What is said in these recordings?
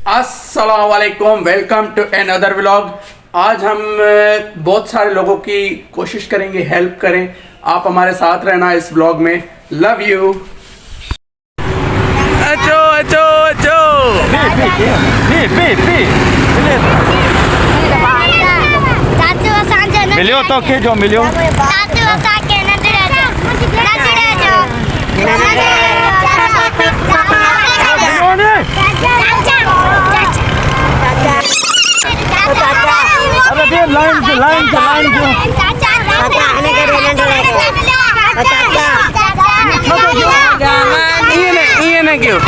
अस्सलाम वालेकुम, welcome to another vlog. आज हम बहुत सारे लोगों की कोशिश करेंगे हेल्प करें। आप हमारे साथ रहना इस व्लॉग में। Love you. अचो अचो अचो मिलियो तो के जो मिलियो क्यों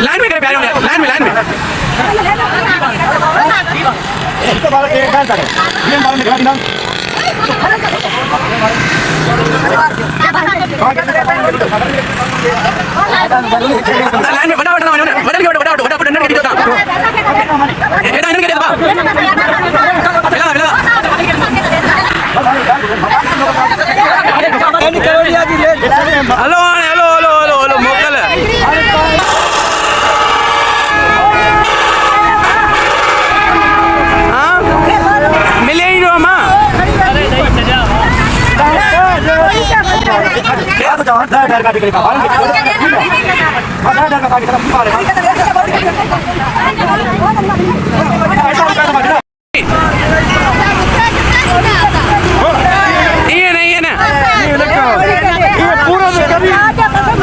लाइन में करे प्यारे होंगे, लाइन में hello hello hello hello hello मोकल मिले ही रो माँ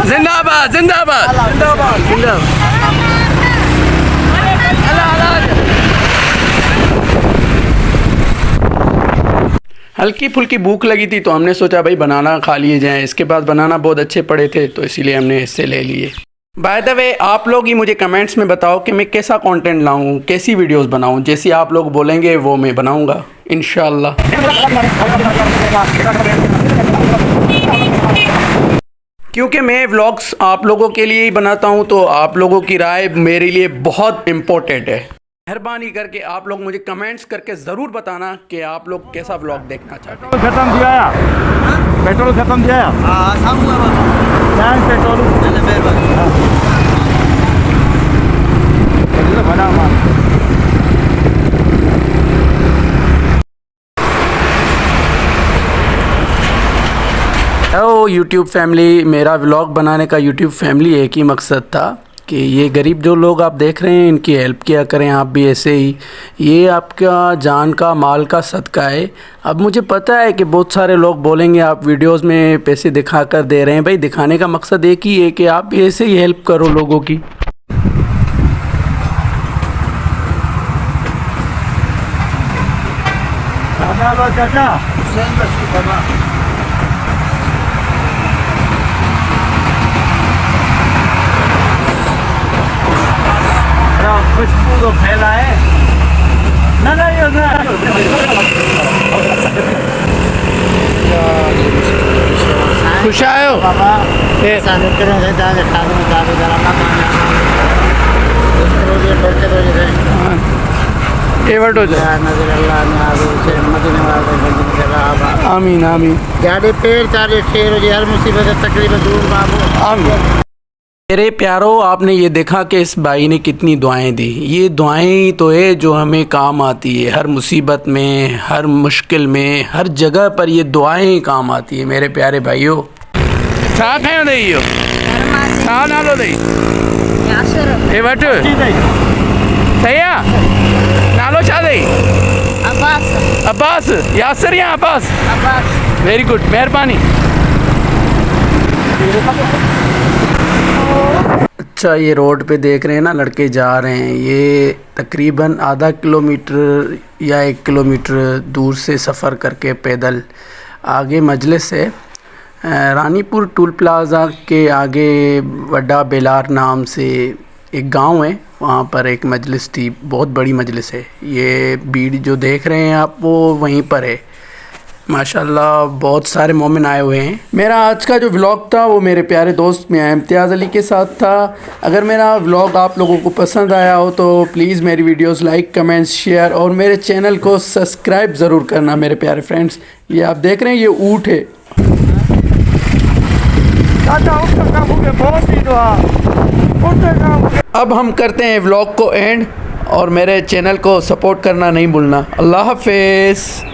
जिंदाबाद जिंदाबाद जिंदाबाद जिंदाबाद। हल्की फुल्की भूख लगी थी तो हमने सोचा भाई बनाना खा लिए जाएं। इसके पास बनाना बहुत अच्छे पड़े थे तो इसीलिए हमने इससे ले लिए। बाय द वे, आप लोग ही मुझे कमेंट्स में बताओ कि मैं कैसा कंटेंट लाऊं, कैसी वीडियोस बनाऊं। जैसी आप लोग बोलेंगे वो मैं बनाऊंगा इंशाल्लाह। क्योंकि मैं व्लॉग्स आप लोगों के लिए ही बनाता हूं तो आप लोगों की राय मेरे लिए बहुत इम्पोर्टेंट है। मेहरबानी करके आप लोग मुझे कमेंट्स करके ज़रूर बताना कि आप लोग कैसा व्लॉग देखना चाहते हैं। खत्म दिया पेट्रोल खत्म दिया पेट्रोल ओ यूट्यूब फैमिली, मेरा व्लॉग बनाने का यूट्यूब फैमिली एक ही मकसद था कि ये गरीब जो लोग आप देख रहे हैं इनकी हेल्प किया करें आप भी ऐसे ही। ये आपका जान का माल का सदका है। अब मुझे पता है कि बहुत सारे लोग बोलेंगे आप वीडियोस में पैसे दिखा कर दे रहे हैं। भाई दिखाने का मकसद एक ही है कि आप भी ऐसे ही हेल्प करो लोगों की। खुशबू तो फैला है ना खुश आयो आमीन आमीन। गाड़ी पेड़ चारे शेर हर मुसीबत तकरीबन दूर बाबू आमीन। मेरे प्यारो, आपने ये देखा कि इस भाई ने कितनी दुआएं दी। ये दुआएं ही तो है जो हमें काम आती है। हर मुसीबत में, हर मुश्किल में, हर जगह पर ये दुआएं ही काम आती है मेरे प्यारे भाइयों। छा खायो दईयो छा नालो दई ए वट सैया नालो छा दई अब्बास यासर या अब्बास वेरी गुड, मेहरबानी। अच्छा, ये रोड पे देख रहे हैं ना, लड़के जा रहे हैं। ये तकरीबन आधा किलोमीटर या 1 किलोमीटर दूर से सफ़र करके पैदल आगे मजलिस है। रानीपुर टोल प्लाज़ा के आगे वड्डा बेलार नाम से एक गांव है, वहाँ पर एक मजलिस थी, बहुत बड़ी मजलिस है। ये भीड़ जो देख रहे हैं आप वो वहीं पर है। माशाल्लाह बहुत सारे मोमिन आए हुए हैं। मेरा आज का जो व्लॉग था वो मेरे प्यारे दोस्त मियां इम्तियाज़ अली के साथ था। अगर मेरा व्लॉग आप लोगों को पसंद आया हो तो प्लीज़ मेरी वीडियोस लाइक, कमेंट्स, शेयर और मेरे चैनल को सब्सक्राइब ज़रूर करना मेरे प्यारे फ्रेंड्स। ये आप देख रहे हैं, ये ऊँट है। अब हम करते हैं व्लॉग को एंड, और मेरे चैनल को सपोर्ट करना नहीं भूलना। अल्लाह हाफ़िज़।